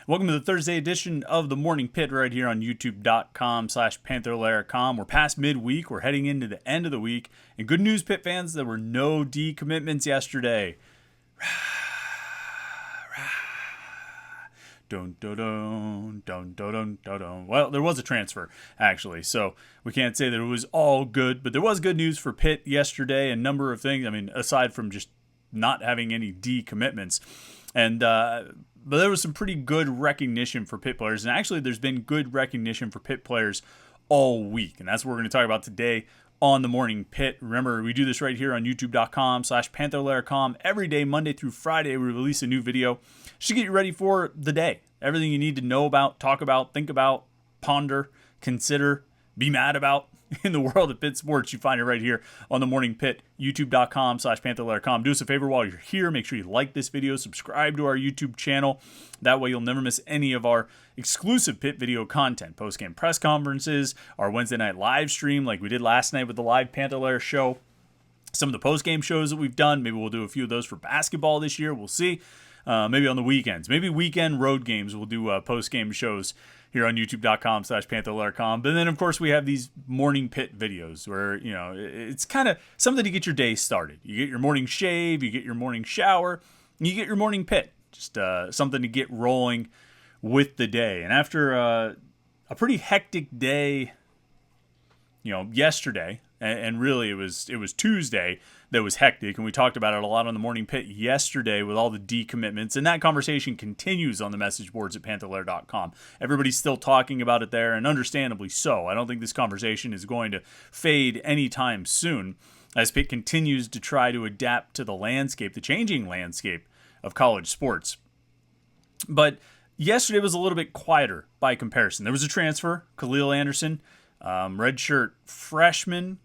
Welcome to the Thursday edition of the Morning Pitt right here on youtube.com/Panther-Lair.com. We're past midweek. We're heading into the end of the week. And good news, Pitt fans, there were no decommitments yesterday. Dun, dun, dun, dun, dun, dun, dun, dun. Well, there was a transfer, actually, so we can't say that it was all good, but there was good news for Pitt yesterday, a number of things. I mean, aside from just not having any decommitments. And but there was some pretty good recognition for Pitt players, and actually there's been good recognition for Pitt players all week, and that's what we're going to talk about today on the Morning Pitt. Remember, we do this right here on youtube.com/Panther-Lair.com. Every day, Monday through Friday, we release a new video just to get you ready for the day. Everything you need to know about, talk about, think about, ponder, consider, be mad about in the world of Pitt sports. You find it right here on the Morning Pitt, youtube.com/Panther-Lair.com. Do us a favor while you're here. Make sure you like this video, subscribe to our YouTube channel. That way you'll never miss any of our exclusive Pitt video content. Post-game press conferences, our Wednesday night live stream like we did last night with the live Panther-Lair show. Some of the post-game shows that we've done. Maybe we'll do a few of those for basketball this year. We'll see. Maybe on the weekends. Maybe weekend road games. We'll do post-game shows here on youtube.com/Panther-Lair.com. But then, of course, we have these Morning Pitt videos where, you know, it's kind of something to get your day started. You get your morning shave, you get your morning shower, and you get your Morning Pitt. Just something to get rolling with the day. And after a pretty hectic day, you know, yesterday, and really it was Tuesday that was hectic, and we talked about it a lot on the Morning Pitt yesterday with all the decommitments, and that conversation continues on the message boards at Panther-Lair.com. Everybody's still talking about it there, and understandably so. I don't think this conversation is going to fade anytime soon as Pitt continues to try to adapt to the landscape, the changing landscape of college sports. But yesterday was a little bit quieter by comparison. There was a transfer, Kalijah Anderson, redshirt freshman,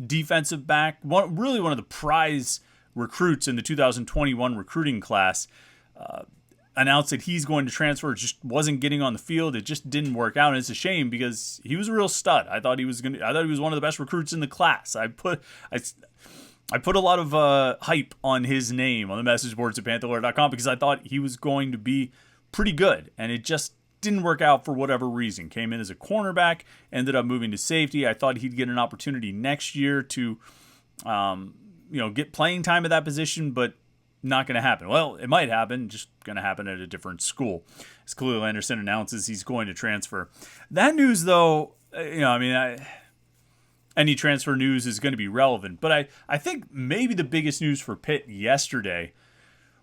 defensive back, really one of the prize recruits in the 2021 recruiting class, announced that he's going to transfer. Just wasn't getting on the field. It just didn't work out, and it's a shame because he was a real stud. I thought he was one of the best recruits in the class. I put a lot of hype on his name on the message boards at Panther-Lair.com because I thought he was going to be pretty good, and it just didn't work out for whatever reason. Came in as a cornerback, ended up moving to safety. I thought he'd get an opportunity next year to, get playing time at that position, but not going to happen. Well, it might happen, just going to happen at a different school. As Kalijah Anderson announces he's going to transfer. That news, though, any transfer news is going to be relevant. But I think maybe the biggest news for Pitt yesterday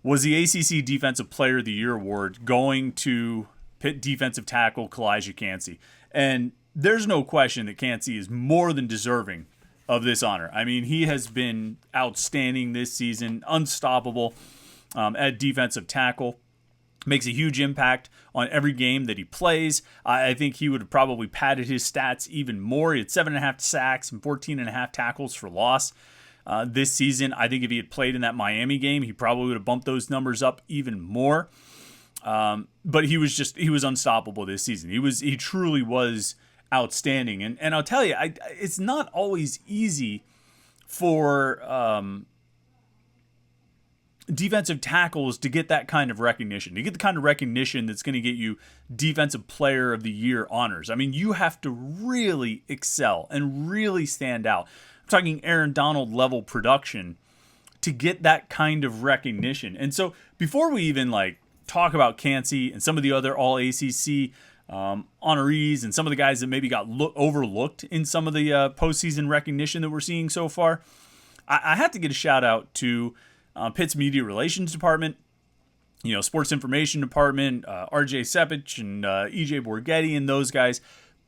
was the ACC Defensive Player of the Year award going to Pitt defensive tackle Kalijah Cancey. And there's no question that Cancey is more than deserving of this honor. I mean, he has been outstanding this season, unstoppable at defensive tackle. Makes a huge impact on every game that he plays. I think he would have probably padded his stats even more. He had 7.5 sacks and 14.5 tackles for loss this season. I think if he had played in that Miami game, he probably would have bumped those numbers up even more. But he was unstoppable this season. He truly was outstanding. And I'll tell you, it's not always easy for defensive tackles to get that kind of recognition, to get the kind of recognition that's going to get you Defensive Player of the Year honors. I mean, you have to really excel and really stand out. I'm talking Aaron Donald level production to get that kind of recognition. And so before we even talk about Cancey and some of the other All-ACC honorees and some of the guys that maybe got overlooked in some of the postseason recognition that we're seeing so far, I have to get a shout out to Pitt's media relations department, sports information department, RJ Sepich and EJ Borghetti and those guys,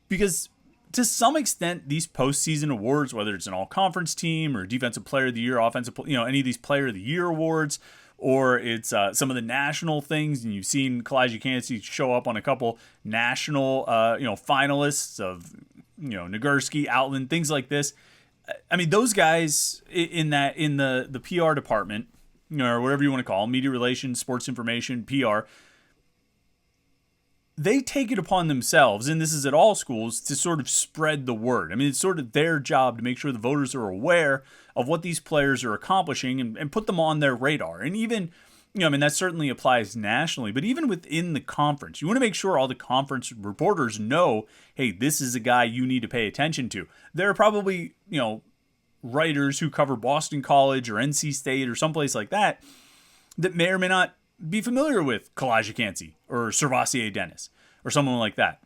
because to some extent these postseason awards, whether it's an all-conference team or Defensive Player of the Year, any of these Player of the Year awards, or it's some of the national things, and you've seen Kalijah Cancey show up on a couple national, finalists of, Nagurski, Outland, things like this. I mean, those guys in the PR department, or whatever you want to call them, media relations, sports information, PR, they take it upon themselves, and this is at all schools, to sort of spread the word. I mean, it's sort of their job to make sure the voters are aware of what these players are accomplishing and put them on their radar. And even, I mean, that certainly applies nationally, but even within the conference, you want to make sure all the conference reporters know, hey, this is a guy you need to pay attention to. There are probably, writers who cover Boston College or NC State or someplace like that may or may not be familiar with Kalijah Cancey or Servassier Dennis or someone like that.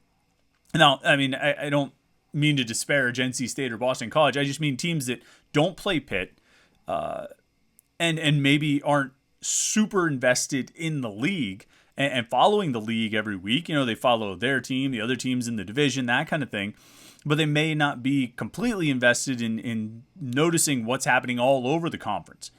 Now, I mean, I don't mean to disparage NC State or Boston College. I just mean teams that don't play Pitt and maybe aren't super invested in the league and following the league every week. They follow their team, the other teams in the division, that kind of thing. But they may not be completely invested in noticing what's happening all over the conference.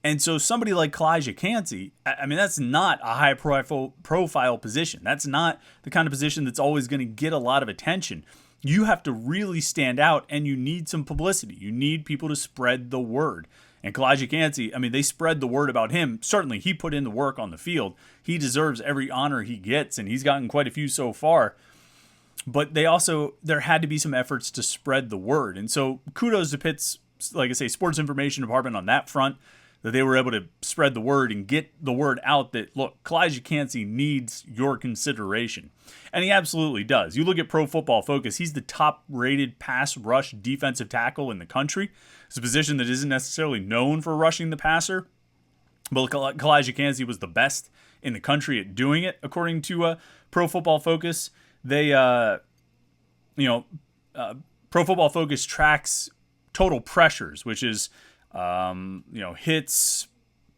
And so somebody like Kalijah Cancey, I mean, that's not a high profile position. That's not the kind of position that's always going to get a lot of attention. You have to really stand out, and you need some publicity. You need people to spread the word. And Kalijah Cancey, I mean, they spread the word about him. Certainly, he put in the work on the field. He deserves every honor he gets, and he's gotten quite a few so far. But there had to be some efforts to spread the word. And so kudos to Pitt's, like I say, sports information department on that front, that they were able to spread the word and get the word out that, look, Kalijah Cancey needs your consideration. And he absolutely does. You look at Pro Football Focus, he's the top-rated pass rush defensive tackle in the country. It's a position that isn't necessarily known for rushing the passer. But Kalijah Cancey was the best in the country at doing it, according to Pro Football Focus. They, Pro Football Focus tracks total pressures, which is, hits,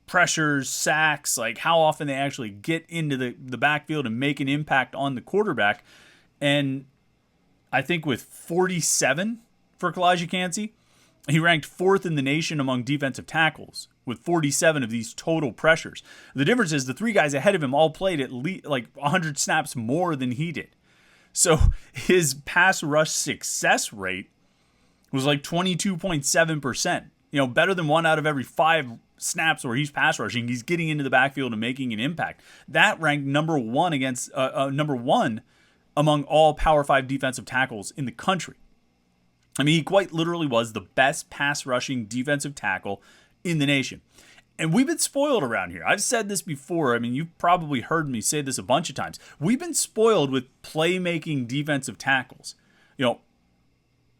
pressures, sacks, like how often they actually get into the backfield and make an impact on the quarterback. And I think with 47 for Kalijah Cancey, he ranked 4th in the nation among defensive tackles with 47 of these total pressures. The difference is the 3 guys ahead of him all played at least like 100 snaps more than he did. So his pass rush success rate was like 22.7%. Better than 1 out of every 5 snaps where he's pass rushing. He's getting into the backfield and making an impact. That ranked number one among all Power 5 defensive tackles in the country. I mean, he quite literally was the best pass rushing defensive tackle in the nation. And we've been spoiled around here. I've said this before. I mean, you've probably heard me say this a bunch of times. We've been spoiled with playmaking defensive tackles.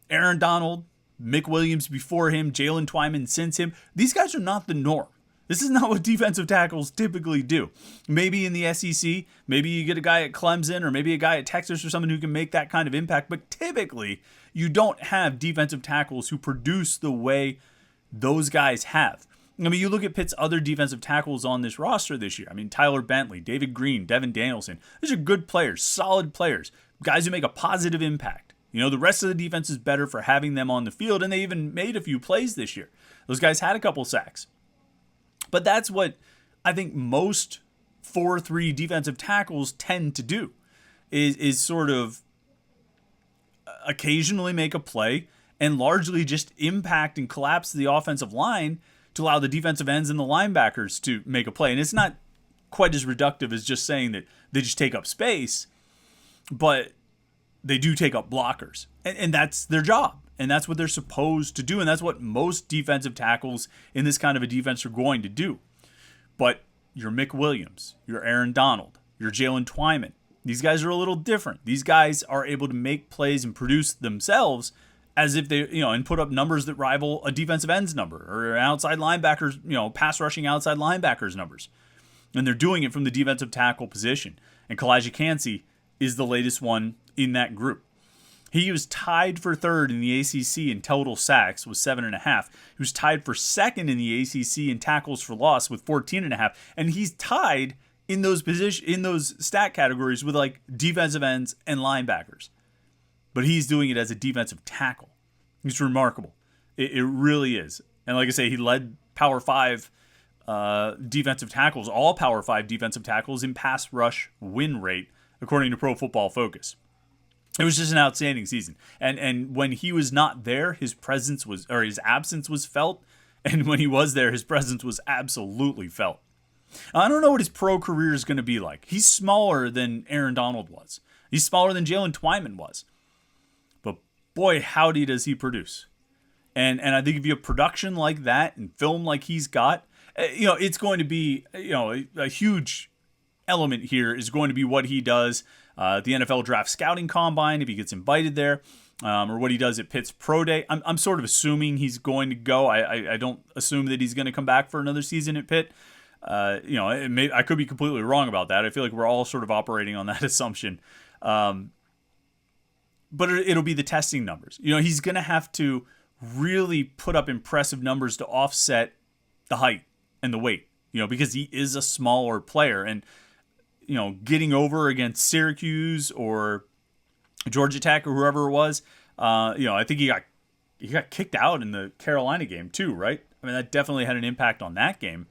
Aaron Donald, Mick Williams before him, Jalen Twyman since him. These guys are not the norm. This is not what defensive tackles typically do. Maybe in the SEC, maybe you get a guy at Clemson or maybe a guy at Texas or someone who can make that kind of impact. But typically, you don't have defensive tackles who produce the way those guys have. I mean, you look at Pitt's other defensive tackles on this roster this year. I mean, Tyler Bentley, David Green, Devin Danielson. These are good players, solid players, guys who make a positive impact. The rest of the defense is better for having them on the field, and they even made a few plays this year. Those guys had a couple sacks. But that's what I think most 4-3 defensive tackles tend to do, is sort of occasionally make a play and largely just impact and collapse the offensive line to allow the defensive ends and the linebackers to make a play. And it's not quite as reductive as just saying that they just take up space, but they do take up blockers. And that's their job. And that's what they're supposed to do. And that's what most defensive tackles in this kind of a defense are going to do. But your Mick Williams, your Aaron Donald, your Jalen Twyman, these guys are a little different. These guys are able to make plays and produce themselves as if they, and put up numbers that rival a defensive end's number or an outside linebackers, pass rushing outside linebackers numbers. And they're doing it from the defensive tackle position. And Kalijah Cancey is the latest one in that group. He was tied for 3rd in the ACC in total sacks with 7.5. He was tied for 2nd in the ACC in tackles for loss with 14.5. And he's tied in those stat categories with like defensive ends and linebackers. But he's doing it as a defensive tackle. It's remarkable. It really is. And like I say, he led Power 5 defensive tackles, all Power 5 defensive tackles in pass rush win rate, according to Pro Football Focus. It was just an outstanding season. And when he was not there, his absence was felt. And when he was there, his presence was absolutely felt. I don't know what his pro career is going to be like. He's smaller than Aaron Donald was. He's smaller than Jalen Twyman was. But boy, howdy does he produce. And I think if you have production like that and film like he's got, it's going to be, a huge element here is going to be what he does at the NFL Draft Scouting Combine, if he gets invited there, or what he does at Pitt's Pro Day. I'm sort of assuming he's going to go. I don't assume that he's going to come back for another season at Pitt. I could be completely wrong about that. I feel like we're all sort of operating on that assumption. But it'll be the testing numbers. He's going to have to really put up impressive numbers to offset the height and the weight, because he is a smaller player. And, getting over against Syracuse or Georgia Tech or whoever it was, I think he got kicked out in the Carolina game too, right? I mean, that definitely had an impact on that game.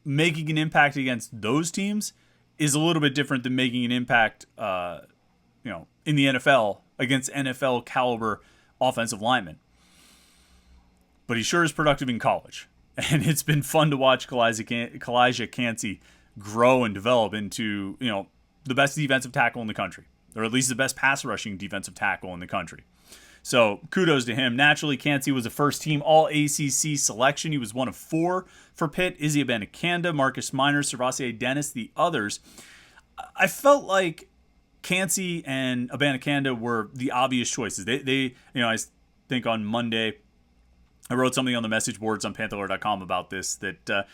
Making an impact against those teams is a little bit different than making an impact, in the NFL against NFL caliber offensive linemen. But he sure is productive in college. And it's been fun to watch Kalijah Cancey grow and develop into, the best defensive tackle in the country, or at least the best pass rushing defensive tackle in the country. So kudos to him. Naturally, Cancey was a first-team All-ACC selection. He was one of 4 for Pitt. Izzy Abanikanda, Marcus Minor, SirVocea Dennis, the others. I felt like Cancey and Abanikanda were the obvious choices. They I think on Monday, I wrote something on the message boards on Panther-Lair.com about this, that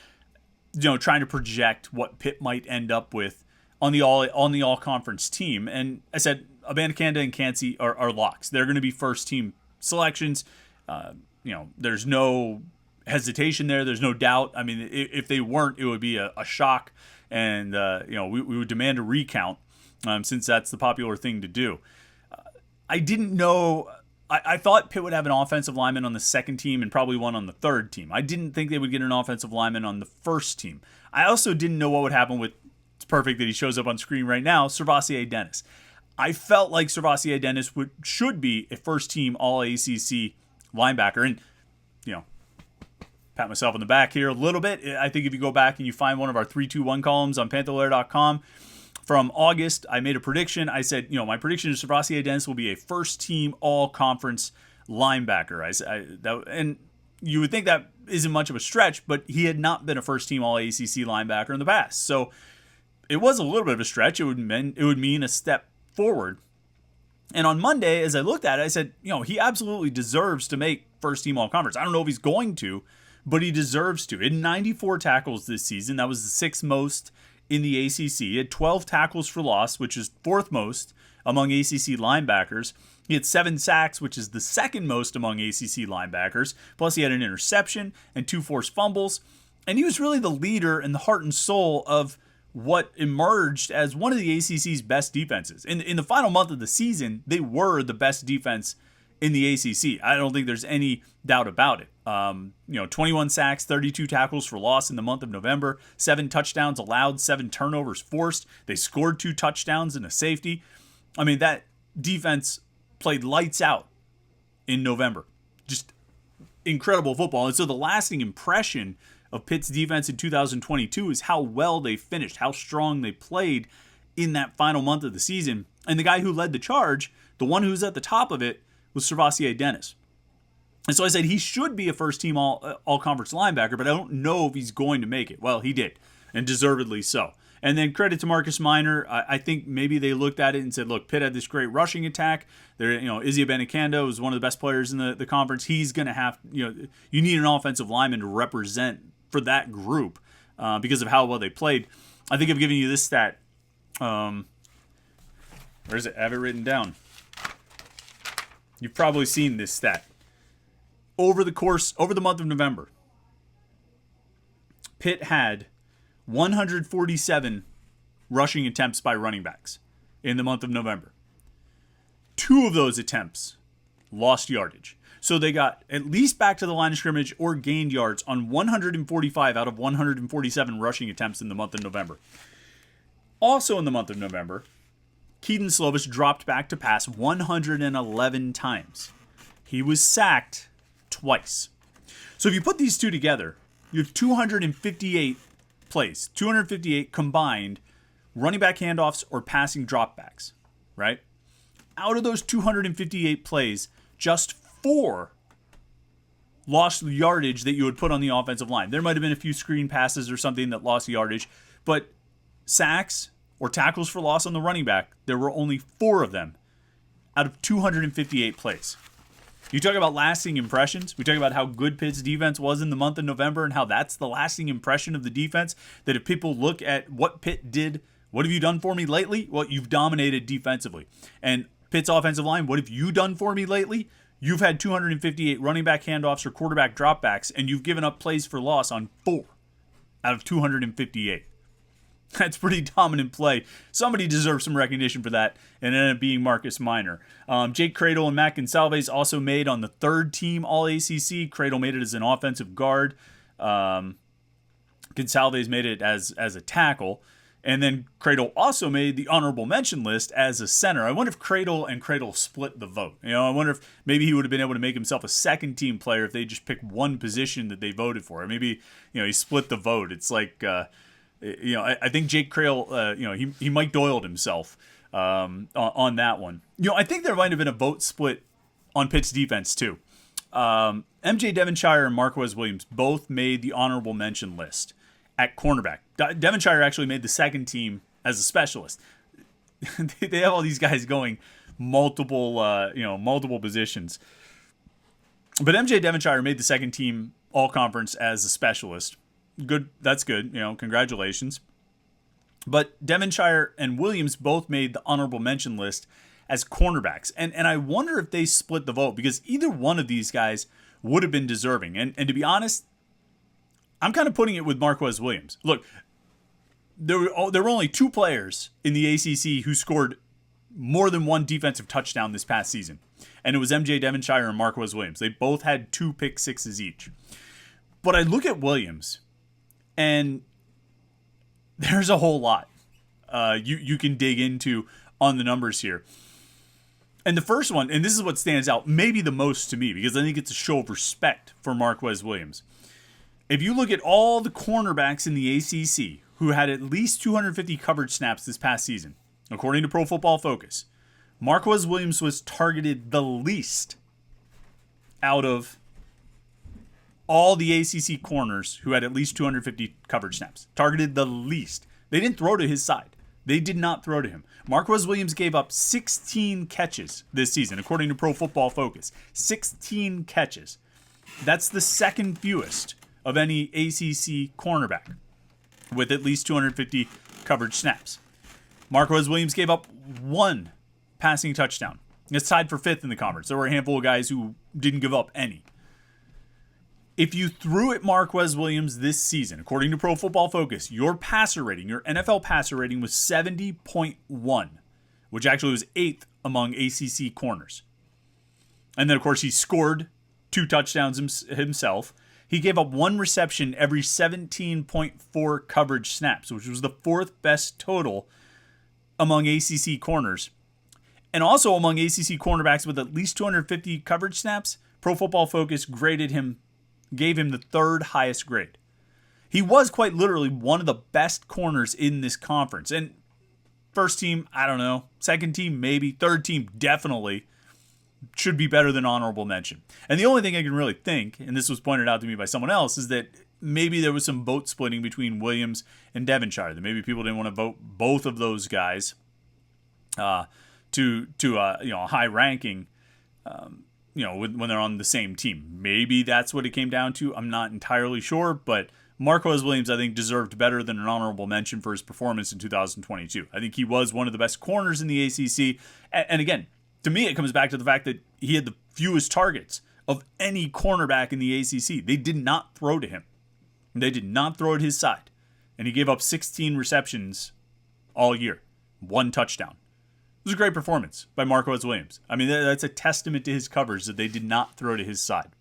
trying to project what Pitt might end up with on the all-conference team. And I said Abanikanda and Cancey are locks. They're going to be first-team selections. There's no hesitation there. There's no doubt. I mean, if they weren't, it would be a shock. And, we would demand a recount since that's the popular thing to do. I didn't know... I thought Pitt would have an offensive lineman on the second team and probably one on the third team. I didn't think they would get an offensive lineman on the first team. I also didn't know what would happen with, it's perfect that he shows up on screen right now, SirVocea Dennis. I felt like SirVocea Dennis should be a first-team All-ACC linebacker. And, pat myself on the back here a little bit. I think if you go back and you find one of our 3-2-1 columns on Panther-Lair.com, from August, I made a prediction. I said, my prediction is SirVocea Dennis will be a first-team all-conference linebacker. And you would think that isn't much of a stretch, but he had not been a first-team All-ACC linebacker in the past. So it was a little bit of a stretch. It would mean a step forward. And on Monday, as I looked at it, I said, he absolutely deserves to make first-team all-conference. I don't know if he's going to, but he deserves to. He had 94 tackles this season. That was the 6th most in the ACC. He had 12 tackles for loss, which is 4th most among ACC linebackers. He had 7 sacks, which is the 2nd most among ACC linebackers. Plus, he had an interception and 2 forced fumbles. And he was really the leader and the heart and soul of what emerged as one of the ACC's best defenses. In the final month of the season, they were the best defense in the ACC. I don't think there's any doubt about it. 21 sacks, 32 tackles for loss in the month of November, 7 touchdowns allowed, 7 turnovers forced. They scored 2 touchdowns and a safety. I mean, that defense played lights out in November. Just incredible football. And so the lasting impression of Pitt's defense in 2022 is how well they finished, how strong they played in that final month of the season. And the guy who led the charge, the one who's at the top of it, was SirVocea Dennis. And so I said he should be a first-team all-conference linebacker, but I don't know if he's going to make it. Well, he did, and deservedly so. And then credit to Marcus Minor. I think maybe they looked at it and said, look, Pitt had this great rushing attack. Izzy Abanikanda was one of the best players in the conference. He's going to have, you need an offensive lineman to represent for that group because of how well they played. I think I've given you this stat. Where is it? I have it written down. You've probably seen this stat. Over the month of November, Pitt had 147 rushing attempts by running backs in the month of November. 2 of those attempts lost yardage. So they got at least back to the line of scrimmage or gained yards on 145 out of 147 rushing attempts in the month of November. Also in the month of November, Kedon Slovis dropped back to pass 111 times. He was sacked twice. So if you put these two together, you have 258 plays, 258 combined running back handoffs or passing dropbacks, right? Out of those 258 plays, just 4 lost yardage that you would put on the offensive line. There might have been a few screen passes or something that lost yardage, but sacks or tackles for loss on the running back, there were only 4 of them out of 258 plays. You talk about lasting impressions. We talk about how good Pitt's defense was in the month of November and how that's the lasting impression of the defense, that if people look at what Pitt did, what have you done for me lately? Well, you've dominated defensively. And Pitt's offensive line, what have you done for me lately? You've had 258 running back handoffs or quarterback dropbacks, and you've given up plays for loss on 4 out of 258. That's pretty dominant play. Somebody deserves some recognition for that, and it ended up being Marcus Minor. Jake Cradle and Matt Gonsalves also made on the 3rd team All-ACC. Cradle made it as an offensive guard. Gonsalves made it as a tackle. And then Cradle also made the honorable mention list as a center. I wonder if Cradle split the vote. I wonder if maybe he would have been able to make himself a second team player if they just picked one position that they voted for. Or maybe, he split the vote. It's like, I think Jake Cradle, he Mike Doyle'd himself on that one. I think there might have been a vote split on Pitt's defense too. MJ Devonshire and Marquez Williams both made the honorable mention list at cornerback. Devonshire actually made the second team as a specialist. They have all these guys going multiple positions. But MJ Devonshire made the second team all-conference as a specialist. Good, that's good. Congratulations. But Devonshire and Williams both made the honorable mention list as cornerbacks. And I wonder if they split the vote, because either one of these guys would have been deserving. And to be honest, I'm kind of putting it with Marquez Williams. Look, there were only 2 players in the ACC who scored more than 1 defensive touchdown this past season, and it was MJ Devonshire and Marquez Williams. They both had 2 pick sixes each. But I look at Williams, and there's a whole lot you can dig into on the numbers here. And the first one, and this is what stands out maybe the most to me, because I think it's a show of respect for Marquez Williams. If you look at all the cornerbacks in the ACC who had at least 250 coverage snaps this past season, according to Pro Football Focus, Marquez Williams was targeted the least out of all the ACC corners who had at least 250 coverage snaps. Targeted the least. They didn't throw to his side. They did not throw to him. Marquez Williams gave up 16 catches this season, according to Pro Football Focus. 16 catches. That's the second fewest of any ACC cornerback with at least 250 coverage snaps. Marquez Williams gave up 1 passing touchdown. It's tied for 5th in the conference. There were a handful of guys who didn't give up any. If you threw at Marquez Williams this season, according to Pro Football Focus, your passer rating, your NFL passer rating was 70.1, which actually was 8th among ACC corners. And then, of course, he scored 2 touchdowns himself. He gave up 1 reception every 17.4 coverage snaps, which was the 4th best total among ACC corners. And also among ACC cornerbacks with at least 250 coverage snaps, Pro Football Focus gave him the 3rd highest grade. He was quite literally one of the best corners in this conference. And first team, I don't know. Second team, maybe. Third team, definitely. Should be better than honorable mention. And the only thing I can really think, and this was pointed out to me by someone else, is that maybe there was some vote splitting between Williams and Devonshire. That maybe people didn't want to vote both of those guys to a high ranking, when they're on the same team. Maybe that's what it came down to. I'm not entirely sure, but Marquez Williams, I think, deserved better than an honorable mention for his performance in 2022. I think he was one of the best corners in the ACC. And again, to me, it comes back to the fact that he had the fewest targets of any cornerback in the ACC. They did not throw to him. They did not throw at his side. And he gave up 16 receptions all year. 1 touchdown. It was a great performance by Marquez Williams. I mean, that's a testament to his coverage that they did not throw to his side.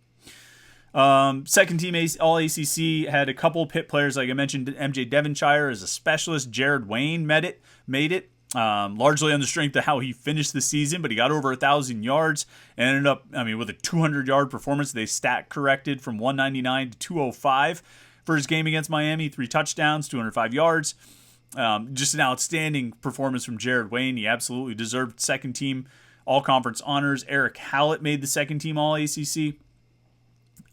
Second team All-ACC had a couple Pitt players, like I mentioned, MJ Devonshire as a specialist. Jared Wayne made it. Largely on the strength of how he finished the season, but he got over 1,000 yards and ended up, with a 200-yard performance. They stat corrected from 199 to 205 for his game against Miami. 3 touchdowns, 205 yards. Just an outstanding performance from Jared Wayne. He absolutely deserved second team all-conference honors. Eric Hallett made the second team All-ACC.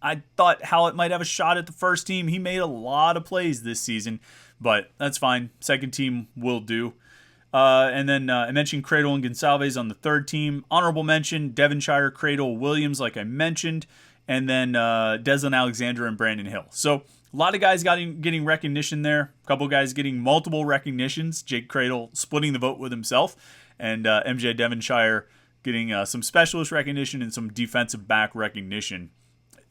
I thought Hallett might have a shot at the first team. He made a lot of plays this season, but that's fine. Second team will do. And then I mentioned Cradle and Gonsalves on the third team. Honorable mention, Devonshire, Cradle, Williams, like I mentioned. And then Deslin Alexander and Brandon Hill. So a lot of guys getting recognition there. A couple guys getting multiple recognitions. Jake Cradle splitting the vote with himself. And MJ Devonshire getting some specialist recognition and some defensive back recognition.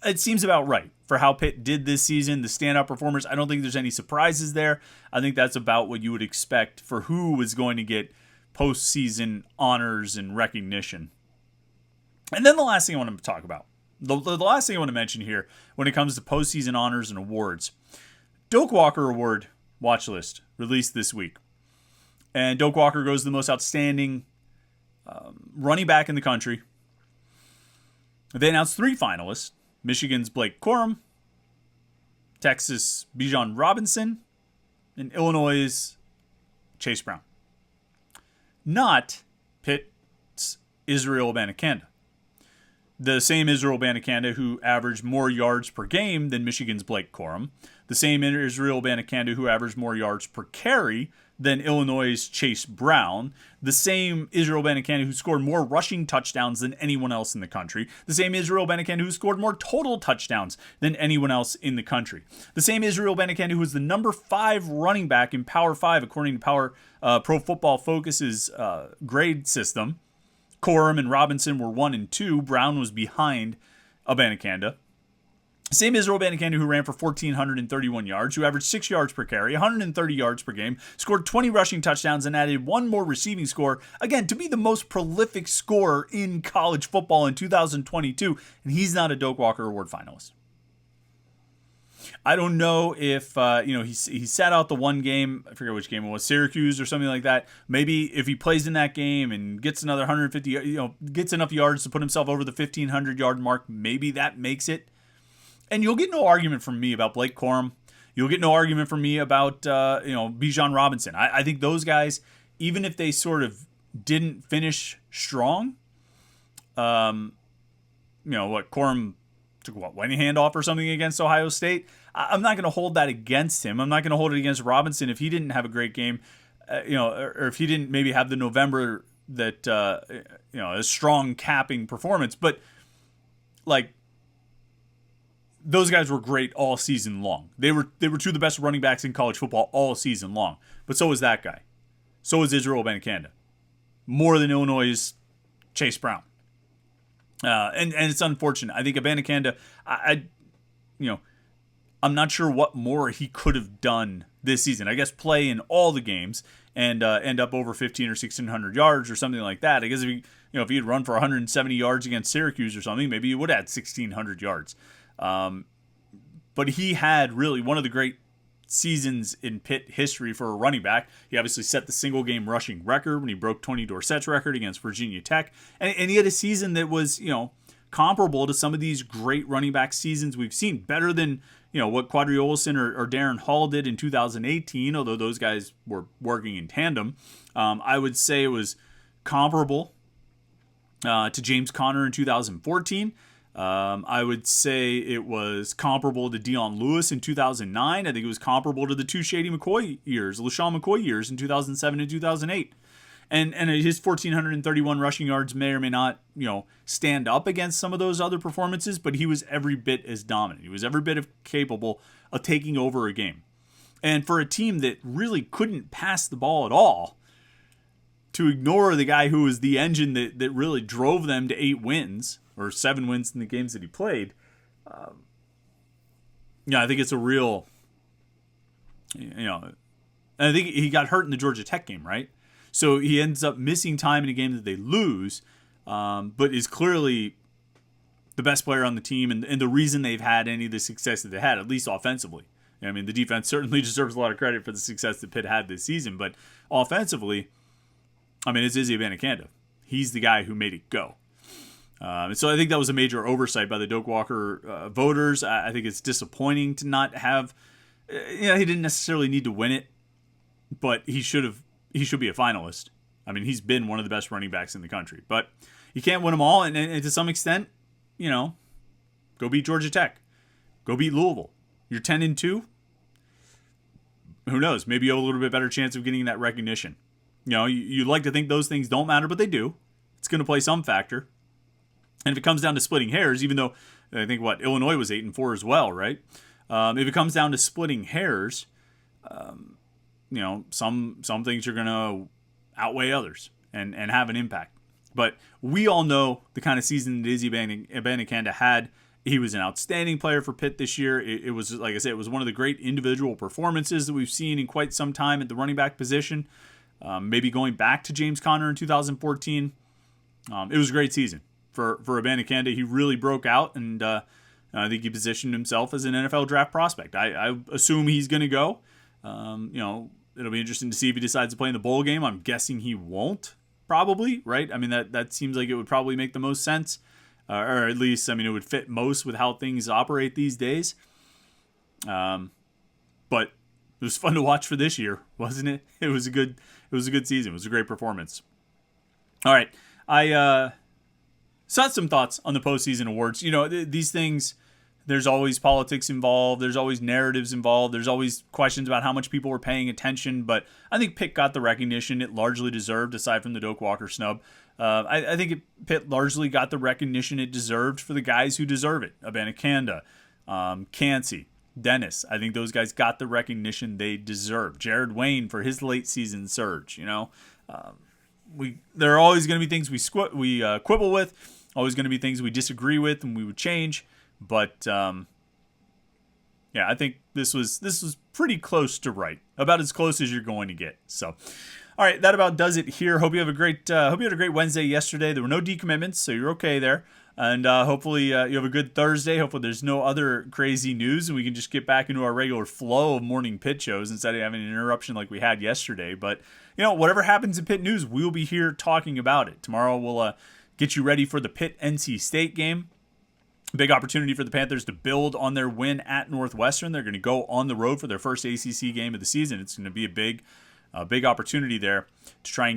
It seems about right for how Pitt did this season, the standout performers. I don't think there's any surprises there. I think that's about what you would expect for who was going to get postseason honors and recognition. And then the last thing I want to talk about, the last thing I want to mention here when it comes to postseason honors and awards, Doke Walker Award watch list released this week. And Doke Walker goes to the most outstanding running back in the country. They announced 3 finalists. Michigan's Blake Corum, Texas' Bijan Robinson, and Illinois' Chase Brown. Not Pitt's Israel Abanikanda. The same Israel Abanikanda who averaged more yards per game than Michigan's Blake Corum. The same Israel Abanikanda who averaged more yards per carry than Illinois' Chase Brown. The same Israel Abanikanda who scored more rushing touchdowns than anyone else in the country. The same Israel Abanikanda who scored more total touchdowns than anyone else in the country. The same Israel Abanikanda who was the number 5 running back in Power 5 according to Pro Football Focus's grade system. Corum and Robinson were 1 and 2. Brown was behind Abanikanda. Same Israel Abanikanda who ran for 1,431 yards, who averaged 6 yards per carry, 130 yards per game, scored 20 rushing touchdowns, and added 1 more receiving score, again, to be the most prolific scorer in college football in 2022, and he's not a Doke Walker Award finalist. I don't know if, he sat out the one game, I forget which game it was, Syracuse or something like that. Maybe if he plays in that game and gets another 150, gets enough yards to put himself over the 1,500-yard mark, maybe that makes it. And you'll get no argument from me about Blake Corum. You'll get no argument from me about, Bijan Robinson. I think those guys, even if they sort of didn't finish strong, Corum took one handoff or something against Ohio State. I'm not going to hold that against him. I'm not going to hold it against Robinson if he didn't have a great game, or if he didn't maybe have the November that, a strong capping performance. But, those guys were great all season long. They were 2 of the best running backs in college football all season long. But so was that guy. So was Israel Abanikanda. More than Illinois' Chase Brown. And it's unfortunate. I think Abanikanda, I'm not sure what more he could have done this season. I guess play in all the games and end up over 1,500 or 1,600 yards or something like that. I guess if he had run for 170 yards against Syracuse or something, maybe he would have had 1,600 yards. But he had really one of the great seasons in Pitt history for a running back. He obviously set the single game rushing record when he broke Tony Dorsett's record against Virginia Tech. And he had a season that was, comparable to some of these great running back seasons we've seen. Better than, what Quadri Olson or Darren Hall did in 2018, although those guys were working in tandem. I would say it was comparable to James Conner in 2014. I would say it was comparable to Dion Lewis in 2009. I think it was comparable to the 2 Shady McCoy years, LaShawn McCoy years in 2007 and 2008. And his 1,431 rushing yards may or may not, stand up against some of those other performances, but he was every bit as dominant. He was every bit capable of taking over a game. And for a team that really couldn't pass the ball at all, to ignore the guy who was the engine that really drove them to 8 wins, or 7 wins in the games that he played, I think it's a real, and I think he got hurt in the Georgia Tech game, right? So he ends up missing time in a game that they lose, but is clearly the best player on the team and the reason they've had any of the success that they had, at least offensively. I mean, the defense certainly deserves a lot of credit for the success that Pitt had this season, but offensively, it's Izzy Abanikanda. He's the guy who made it go. And so I think that was a major oversight by the Doke Walker voters. I think it's disappointing to not have, he didn't necessarily need to win it, but he should be a finalist. I mean, he's been one of the best running backs in the country. But you can't win them all, and to some extent, go beat Georgia Tech. Go beat Louisville. You're 10-2. Who knows? Maybe you have a little bit better chance of getting that recognition. You like to think those things don't matter, but they do. It's going to play some factor. And if it comes down to splitting hairs, even though I think Illinois was 8-4 as well, right? If it comes down to splitting hairs, some things are going to outweigh others and have an impact. But we all know the kind of season that Izzy Abanikanda had. He was an outstanding player for Pitt this year. It was, like I said, it was one of the great individual performances that we've seen in quite some time at the running back position. Maybe going back to James Conner in 2014. It was a great season for Abanikanda. He really broke out, and I think he positioned himself as an NFL draft prospect. I assume he's going to go. It'll be interesting to see if he decides to play in the bowl game. I'm guessing he won't, probably, right? I mean, that seems like it would probably make the most sense. Or at least, it would fit most with how things operate these days. But it was fun to watch for this year, wasn't it? It was a good season. It was a great performance. All right. I set some thoughts on the postseason awards. These things, there's always politics involved. There's always narratives involved. There's always questions about how much people were paying attention. But I think Pitt got the recognition it largely deserved, aside from the Doke Walker snub. I think Pitt largely got the recognition it deserved for the guys who deserve it. Abanikanda, Cancey, Dennis. I think those guys got the recognition they deserve. Jared Wayne for his late season surge. There are always going to be things we quibble with, always going to be things we disagree with, and we would change. But I think this was pretty close to right, about as close as you're going to get. So. All right, that about does it here. Hope you have a great Wednesday yesterday. There were no decommitments, so you're okay there. And hopefully you have a good Thursday. Hopefully there's no other crazy news, and we can just get back into our regular flow of morning Pitt shows instead of having an interruption like we had yesterday. But whatever happens in Pitt news, we'll be here talking about it. Tomorrow we'll get you ready for the Pitt NC State game. Big opportunity for the Panthers to build on their win at Northwestern. They're going to go on the road for their first ACC game of the season. It's going to be a big opportunity there to try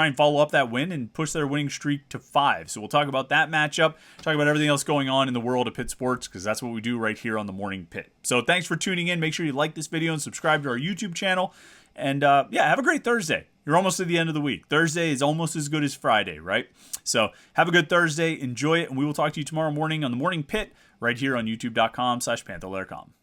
and follow up that win and push their winning streak to 5. So we'll talk about that matchup, talk about everything else going on in the world of Pitt sports, because that's what we do right here on the Morning Pitt. So thanks for tuning in. Make sure you like this video and subscribe to our YouTube channel. And have a great Thursday. You're almost at the end of the week. Thursday is almost as good as Friday, right? So have a good Thursday. Enjoy it. And we will talk to you tomorrow morning on the Morning Pitt right here on youtube.com/Panther-Lair.com.